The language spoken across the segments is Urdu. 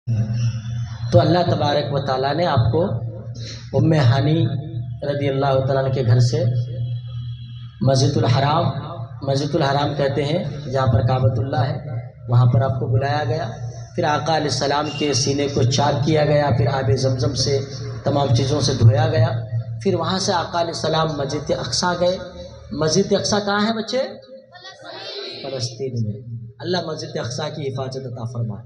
تو اللہ تبارک و تعالیٰ نے آپ کو ام ہانی رضی اللہ تعالیٰ عنہ کے گھر سے مسجد الحرام کہتے ہیں جہاں پر کعبۃ اللہ ہے، وہاں پر آپ کو بلایا گیا۔ پھر آقا علیہ السلام کے سینے کو چاک کیا گیا، پھر آب زمزم سے تمام چیزوں سے دھویا گیا۔ پھر وہاں سے آقا علیہ السلام مسجد اقصیٰ گئے۔ مسجد اقصیٰ کہاں ہے بچے؟ فلسطین میں۔ اللہ مسجد اقصیٰ کی حفاظت عطا فرمائے۔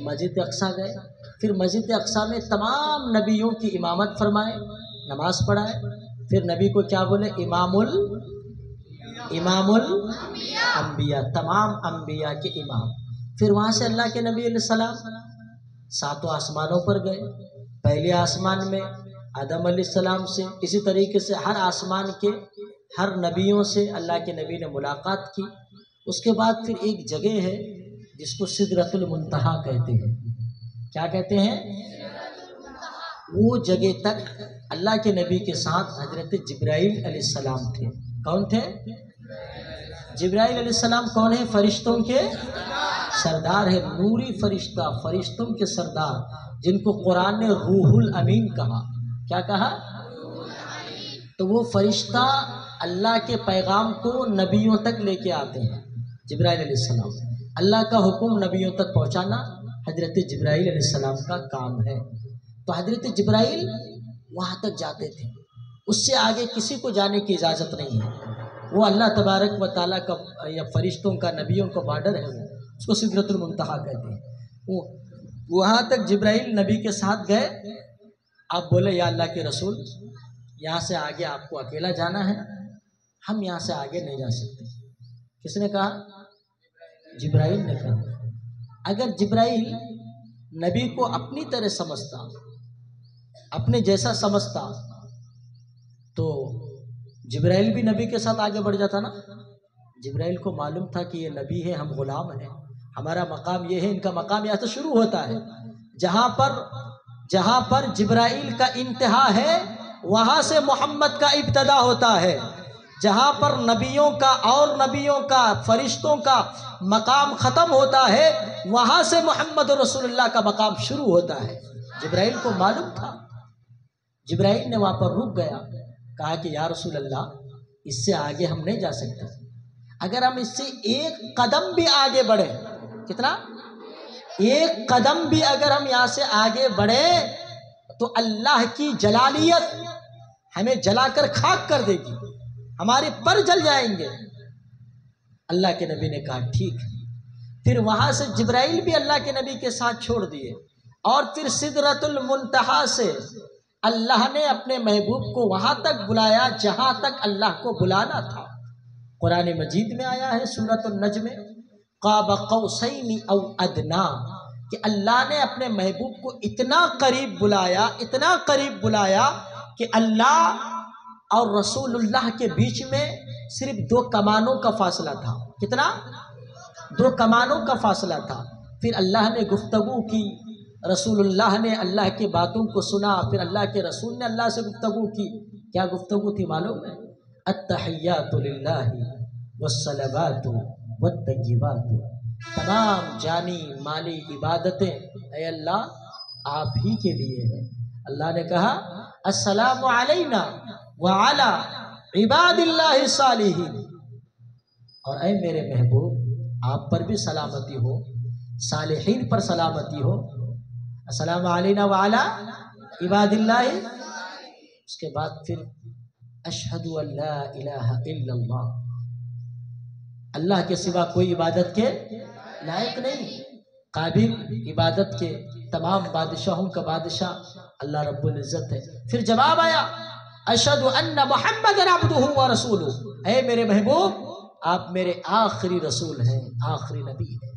مسجد اقصیٰ گئے، پھر مسجد اقصیٰ میں تمام نبیوں کی امامت فرمائے، نماز پڑھائے۔ پھر نبی کو کیا بولے؟ امام الانبیاء، تمام انبیاء کے امام۔ پھر وہاں سے اللہ کے نبی علیہ السلام 7 آسمانوں پر گئے۔ پہلے آسمان میں آدم علیہ السلام سے، اسی طریقے سے ہر آسمان کے ہر نبیوں سے اللہ کے نبی نے ملاقات کی۔ اس کے بعد پھر ایک جگہ ہے جس کو سدرۃ المنتہا کہتے ہیں۔ کیا کہتے ہیں؟ وہ جگہ تک اللہ کے نبی کے ساتھ حضرت جبرائیل علیہ السلام تھے۔ کون تھے؟ جبرائیل علیہ السلام کون ہے؟ فرشتوں کے سردار ہے، نوری فرشتہ، فرشتوں کے سردار، جن کو قرآن نے روح الامین کہا۔ کیا کہا؟ تو وہ فرشتہ اللہ کے پیغام کو نبیوں تک لے کے آتے ہیں۔ جبرائیل علیہ السلام، اللہ کا حکم نبیوں تک پہنچانا حضرت جبرائیل علیہ السلام کا کام ہے۔ تو حضرت جبرائیل وہاں تک جاتے تھے، اس سے آگے کسی کو جانے کی اجازت نہیں ہے۔ وہ اللہ تبارک و تعالیٰ کا یا فرشتوں کا، نبیوں کا بارڈر ہے، وہ اس کو سدرۃ المنتہا کہتے ہیں۔ وہاں تک جبرائیل نبی کے ساتھ گئے۔ آپ بولے یا اللہ کے رسول، یہاں سے آگے آپ کو اکیلا جانا ہے، ہم یہاں سے آگے نہیں جا سکتے۔ کس نے کہا؟ جبرائیل نے کہا۔ اگر جبرائیل نبی کو اپنی طرح سمجھتا، اپنے جیسا سمجھتا، تو جبرائیل بھی نبی کے ساتھ آگے بڑھ جاتا نا۔ جبرائیل کو معلوم تھا کہ یہ نبی ہے، ہم غلام ہیں، ہمارا مقام یہ ہے، ان کا مقام یہاں سے شروع ہوتا ہے۔ جہاں پر جبرائیل کا انتہا ہے، وہاں سے محمد کا ابتدا ہوتا ہے۔ جہاں پر نبیوں کا فرشتوں کا مقام ختم ہوتا ہے، وہاں سے محمد رسول اللہ کا مقام شروع ہوتا ہے۔ جبرائیل کو معلوم تھا۔ جبرائیل نے وہاں پر رک گیا، کہا کہ یا رسول اللہ، اس سے آگے ہم نہیں جا سکتے۔ اگر ہم اس سے ایک قدم بھی آگے بڑھیں، کتنا؟ ایک قدم بھی اگر ہم یہاں سے آگے بڑھیں تو اللہ کی جلالیت ہمیں جلا کر خاک کر دے گی، ہمارے پر جل جائیں گے۔ اللہ کے نبی نے کہا ٹھیک ہے۔ پھر وہاں سے جبرائیل بھی اللہ کے نبی کے ساتھ چھوڑ دیے، اور پھر سدرۃ المنتہا سے اللہ نے اپنے محبوب کو وہاں تک بلایا جہاں تک اللہ کو بلانا تھا۔ قرآن مجید میں آیا ہے سورۃ النجم میں، قاب قوسین او ادنا، کہ اللہ نے اپنے محبوب کو اتنا قریب بلایا کہ اللہ اور رسول اللہ کے بیچ میں صرف 2 کمانوں کا فاصلہ تھا۔ کتنا؟ 2 کمانوں کا فاصلہ تھا۔ پھر اللہ نے گفتگو کی، رسول اللہ نے اللہ کی باتوں کو سنا، پھر اللہ کے رسول نے اللہ سے گفتگو کی۔ کیا گفتگو تھی معلوم ہے؟ التحیات للہ والصلوات والطیبات، تمام جانی مالی عبادتیں اے اللہ آپ ہی کے لیے ہیں۔ اللہ نے کہا السلام علینا وعلی عباد اللہ الصالحین، اور اے میرے محبوب آپ پر بھی سلامتی ہو، صالحین پر سلامتی ہو۔ السلام علینا وعلی عباد اللہ۔ اس کے بعد پھر اشہد ان لا الہ الا اللہ، اللہ کے سوا کوئی عبادت کے لائق نہیں، قابل عبادت کے تمام بادشاہوں کا بادشاہ اللہ رب العزت ہے۔ پھر جواب آیا اشہد ان محمد عبدہ ورسولہ، اے میرے محبوب آپ میرے آخری رسول ہیں، آخری نبی ہیں۔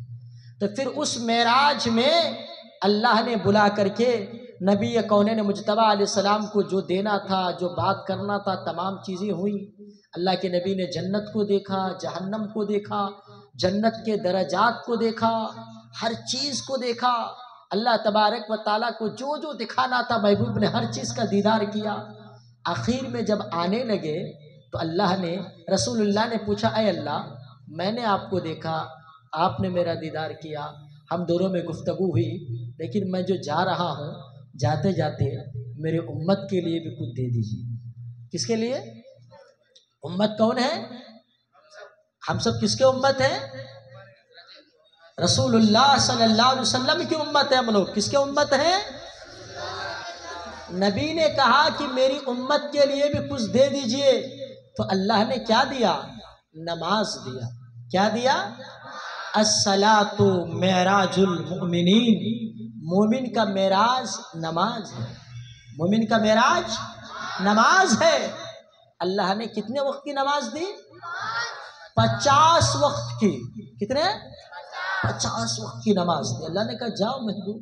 تو پھر اس معراج میں اللہ نے بلا کر کے نبی کونین مجتبیٰ علیہ السلام کو جو دینا تھا، جو بات کرنا تھا، تمام چیزیں ہوئیں۔ اللہ کے نبی نے جنت کو دیکھا، جہنم کو دیکھا، جنت کے درجات کو دیکھا، ہر چیز کو دیکھا۔ اللہ تبارک و تعالیٰ کو جو جو دکھانا تھا محبوب نے ہر چیز کا دیدار کیا۔ آخر میں جب آنے لگے تو اللہ نے، رسول اللہ نے پوچھا اے اللہ میں نے آپ کو دیکھا، آپ نے میرا دیدار کیا، ہم دونوں میں گفتگو ہوئی، لیکن میں جو جا رہا ہوں، جاتے جاتے میرے امت کے لیے بھی کچھ دے دیجیے۔ کس کے لیے؟ امت کون ہے؟ ہم سب کس کے امت ہیں؟ رسول اللہ صلی اللہ علیہ وسلم کی امت ہے ہم لوگ۔ کس کے امت ہیں؟ نبی نے کہا کہ میری امت کے لیے بھی کچھ دے دیجئے، تو اللہ نے کیا دیا؟ نماز دیا۔ کیا دیا؟ الصلاۃ معراج المؤمنین، مومن کا معراج نماز ہے۔ مومن کا معراج نماز ہے۔ اللہ نے کتنے وقت کی نماز دی؟ 50 وقت کی۔ کتنے؟ 50 وقت کی نماز دی۔ اللہ نے کہا جاؤ محبوب،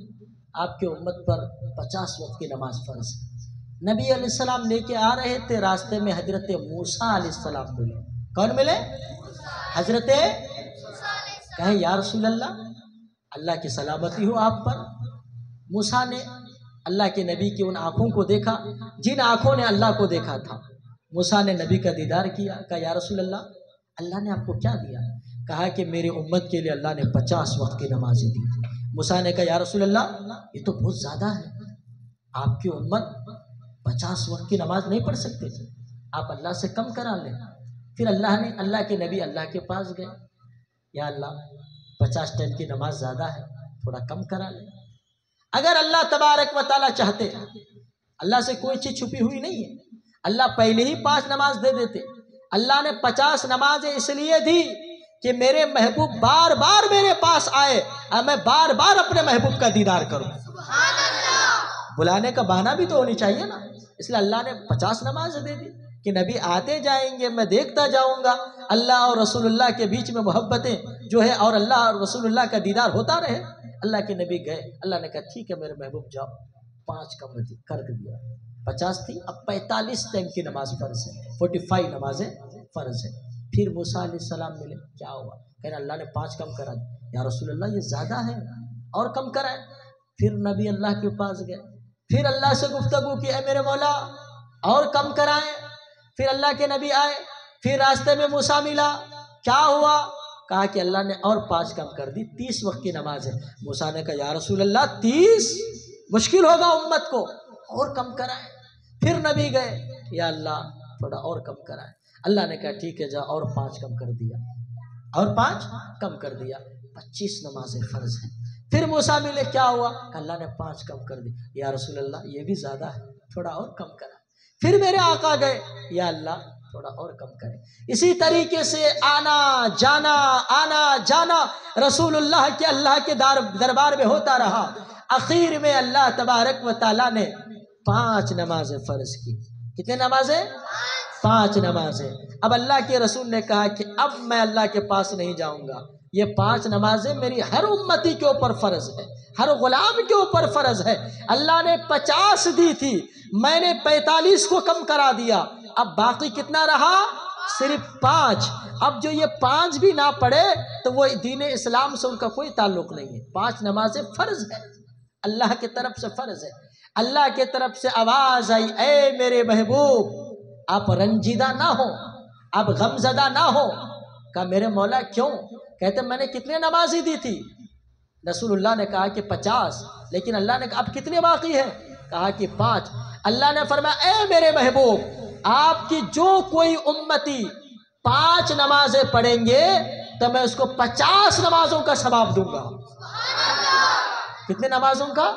آپ کے امت پر 50 وقت کی نماز فرض ہے۔ نبی علیہ السلام لے کے آ رہے تھے، راستے میں حضرت موسیٰ علیہ السلام ملے۔ کون ملے؟ حضرت کہیں یا رسول اللہ کی سلامتی ہو آپ پر۔ موسیٰ نے اللہ کے نبی کی ان آنکھوں کو دیکھا جن آنکھوں نے اللہ کو دیکھا تھا۔ موسیٰ نے نبی کا دیدار کیا، کہا یا رسول اللہ نے آپ کو کیا دیا؟ کہا کہ میری امت کے لیے اللہ نے 50 وقت کی نمازیں دی۔ موسیٰ نے کہا یا رسول اللہ یہ تو بہت زیادہ ہے، آپ کی امت 50 وقت کی نماز نہیں پڑھ سکتے، آپ اللہ سے کم کرا لیں۔ پھر اللہ کے نبی اللہ کے پاس گئے، یا اللہ 50 ٹائم کی نماز زیادہ ہے، تھوڑا کم کرا لیں۔ اگر اللہ تبارک و تعالیٰ چاہتے، اللہ سے کوئی چیز چھپی ہوئی نہیں ہے، اللہ پہلے ہی 5 نماز دے دیتے۔ اللہ نے 50 نمازیں اس لیے دی کہ میرے محبوب بار بار میرے پاس آئے اور میں بار بار اپنے محبوب کا دیدار کروں۔ بلانے کا بہانہ بھی تو ہونی چاہیے نا، اس لیے اللہ نے 50 نمازیں دے دی کہ نبی آتے جائیں گے، میں دیکھتا جاؤں گا، اللہ اور رسول اللہ کے بیچ میں محبتیں جو ہے اور اللہ اور رسول اللہ کا دیدار ہوتا رہے۔ اللہ کے نبی گئے، اللہ نے کہا ٹھیک ہے میرے محبوب جاؤ، 5 کم کر دیا۔ 50 تھی، اب 45 ٹائم کی نماز فرض ہے، 45 نمازیں فرض ہے۔ پھر موسیٰ علیہ السلام ملے، کیا ہوا؟ کہہ رہے اللہ نے 5 کم کرا دی۔ یا رسول اللہ یہ زیادہ ہے، اور کم کرائے۔ پھر نبی اللہ کے پاس گئے، پھر اللہ سے گفتگو کی، اے میرے مولا اور کم کرائیں۔ پھر اللہ کے نبی آئے، پھر راستے میں موسیٰ ملا، کیا ہوا؟ کہا کہ اللہ نے اور 5 کم کر دی، 30 وقت کی نماز ہے۔ موسیٰ نے کہا یا رسول اللہ 30 مشکل ہوگا امت کو، اور کم کرائیں۔ پھر نبی گئے، یا اللہ تھوڑا اور کم کرائیں۔ اللہ نے کہا ٹھیک ہے جا، اور 5 کم کر دیا، اور 5 کم کر دیا، 25 نمازیں فرض ہیں۔ پھر موسیٰ ملے، کیا ہوا؟ کہ اللہ نے 5 کم کر دی۔ یا رسول اللہ یہ بھی زیادہ ہے، تھوڑا اور کم کرا۔ پھر میرے آقا گئے، یا اللہ تھوڑا اور کم کریں۔ اسی طریقے سے آنا جانا رسول اللہ کے دربار میں ہوتا رہا۔ اخیر میں اللہ تبارک و تعالیٰ نے 5 نمازیں فرض کی۔ کتنے نمازیں؟ 5 نمازیں۔ اب اللہ کے رسول نے کہا کہ اب میں اللہ کے پاس نہیں جاؤں گا، یہ 5 نمازیں میری ہر امتی کے اوپر فرض ہے، ہر غلام کے اوپر فرض ہے۔ اللہ نے 50 دی تھی، میں نے 45 کو کم کرا دیا، اب باقی کتنا رہا؟ صرف 5۔ اب جو یہ 5 بھی نہ پڑھے تو وہ دین اسلام سے ان کا کوئی تعلق نہیں ہے۔ 5 نمازیں فرض ہے، اللہ کی طرف سے فرض ہے۔ اللہ کی طرف سے آواز آئی، اے میرے محبوب آپ رنجیدہ نہ ہو، آپ غمزدہ نہ ہو۔ کہا میرے مولا کیوں؟ کہتے میں نے کتنے نمازیں دی تھی؟ رسول اللہ نے کہا کہ 50، لیکن اللہ نے کہا اب کتنے باقی ہیں؟ کہا کہ 5۔ اللہ نے فرمایا اے میرے محبوب آپ کی جو کوئی امتی 5 نمازیں پڑھیں گے تو میں اس کو 50 نمازوں کا ثواب دوں گا۔ کتنے نمازوں کا؟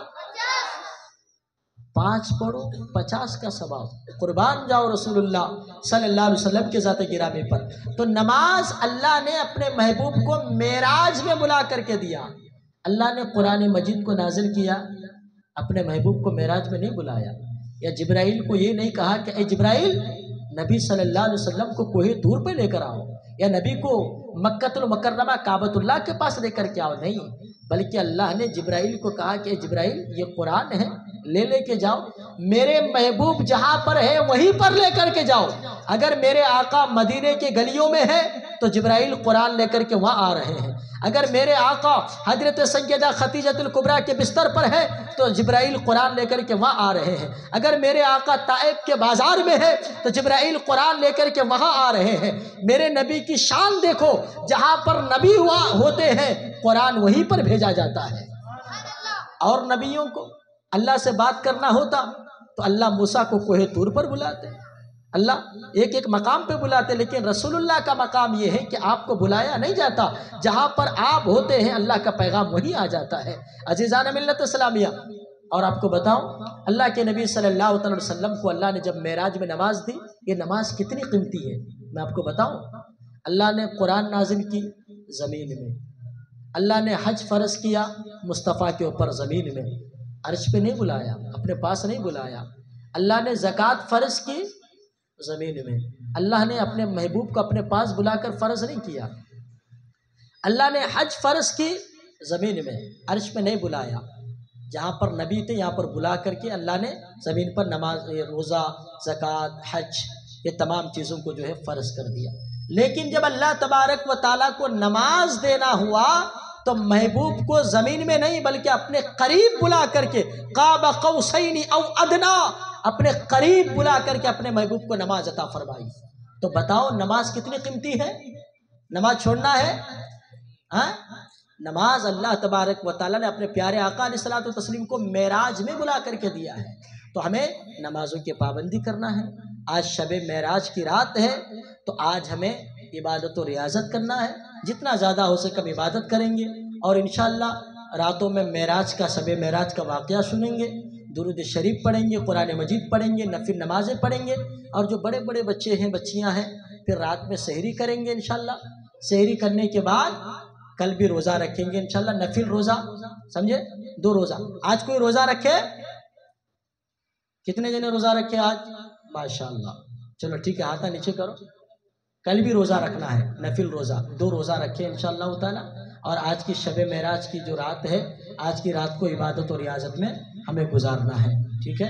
5 پڑھو 50 کا ثواب۔ قربان جاؤ رسول اللہ صلی اللہ علیہ وسلم کے ذات گرامی پر۔ تو نماز اللہ نے اپنے محبوب کو معراج میں بلا کر کے دیا۔ اللہ نے قرآن مجید کو نازل کیا، اپنے محبوب کو معراج میں نہیں بلایا، یا جبرائیل کو یہ نہیں کہا کہ اے جبرائیل نبی صلی اللہ علیہ وسلم کو کوئی دور پہ لے کر آؤ، یا نبی کو مکۃ المکرمہ کعبۃ اللہ کے پاس لے کر کے آؤ، نہیں، بلکہ اللہ نے جبرائیل کو کہا کہ اے جبرائیل یہ قرآن ہے، لے کے جاؤ، میرے محبوب جہاں پر ہے وہیں پر لے کر کے جاؤ۔ اگر میرے آقا مدینے کے گلیوں میں ہے تو جبرائیل قرآن لے کر کے وہاں آ رہے ہیں، اگر میرے آقا حضرت سیدہ خدیجۃ الکبریٰ کے بستر پر ہے تو جبرائیل قرآن لے کر کے وہاں آ رہے ہیں. اگر میرے آقا طائف کے بازار میں ہے تو جبرائیل قرآن لے کر کے وہاں آ رہے ہیں. میرے نبی کی شان دیکھو، جہاں پر نبی ہوتے ہیں قرآن وہیں پر بھیجا جاتا ہے. اور نبیوں کو اللہ سے بات کرنا ہوتا تو اللہ موسیٰ کو کوہ طور پر بلاتے، اللہ ایک ایک مقام پہ بلاتے، لیکن رسول اللہ کا مقام یہ ہے کہ آپ کو بلایا نہیں جاتا، جہاں پر آپ ہوتے ہیں اللہ کا پیغام وہی آ جاتا ہے. عزیزان ملت اسلامیہ، اور آپ کو بتاؤں اللہ کے نبی صلی اللہ علیہ وسلم کو اللہ نے جب معراج میں نماز دی، یہ نماز کتنی قیمتی ہے میں آپ کو بتاؤں. اللہ نے قرآن نازل کی زمین میں، اللہ نے حج فرض کیا مصطفیٰ کے اوپر زمین میں، عرش پہ نہیں بلایا، اپنے پاس نہیں بلایا. اللہ نے زکوٰۃ فرض کی زمین میں، اللہ نے اپنے محبوب کو اپنے پاس بلا کر فرض نہیں کیا. اللہ نے حج فرض کی زمین میں، عرش پہ نہیں بلایا. جہاں پر نبی تھے یہاں پر بلا کر کے اللہ نے زمین پر نماز، روزہ، زکوٰۃ، حج، یہ تمام چیزوں کو جو ہے فرض کر دیا. لیکن جب اللہ تبارک و تعالیٰ کو نماز دینا ہوا تو محبوب کو زمین میں نہیں بلکہ اپنے قریب بلا کر کے، قاب قوسین او ادنا، اپنے قریب بلا کر کے اپنے محبوب کو نماز عطا فرمائی. تو بتاؤ نماز کتنی قیمتی ہے؟ نماز چھوڑنا ہے؟ ہاں، نماز اللہ تبارک و تعالیٰ نے اپنے پیارے آقا علیہ الصلوۃ والتسلیم کو معراج میں بلا کر کے دیا ہے. تو ہمیں نمازوں کی پابندی کرنا ہے. آج شب معراج کی رات ہے تو آج ہمیں عبادت و ریاضت کرنا ہے. جتنا زیادہ ہو سکے ہم عبادت کریں گے، اور انشاءاللہ راتوں میں معراج کا، شب معراج کا واقعہ سنیں گے، درود شریف پڑھیں گے، قرآن مجید پڑھیں گے، نفل نمازیں پڑھیں گے. اور جو بڑے بڑے بچے ہیں، بچیاں ہیں، پھر رات میں سحری کریں گے انشاءاللہ. سحری کرنے کے بعد کل بھی روزہ رکھیں گے انشاءاللہ، نفل روزہ، سمجھے، 2 روزہ. آج کوئی روزہ رکھے؟ کتنے جنے روزہ رکھے آج؟ ماشاءاللہ. چلو ٹھیک ہے، ہاتھ نیچے کرو. کل بھی روزہ رکھنا ہے، نفل روزہ، 2 روزہ رکھے انشاءاللہ تعالی. اور آج کی شب معراج کی جو رات ہے، آج کی رات کو عبادت و ریاضت میں ہمیں گزارنا ہے. ٹھیک ہے.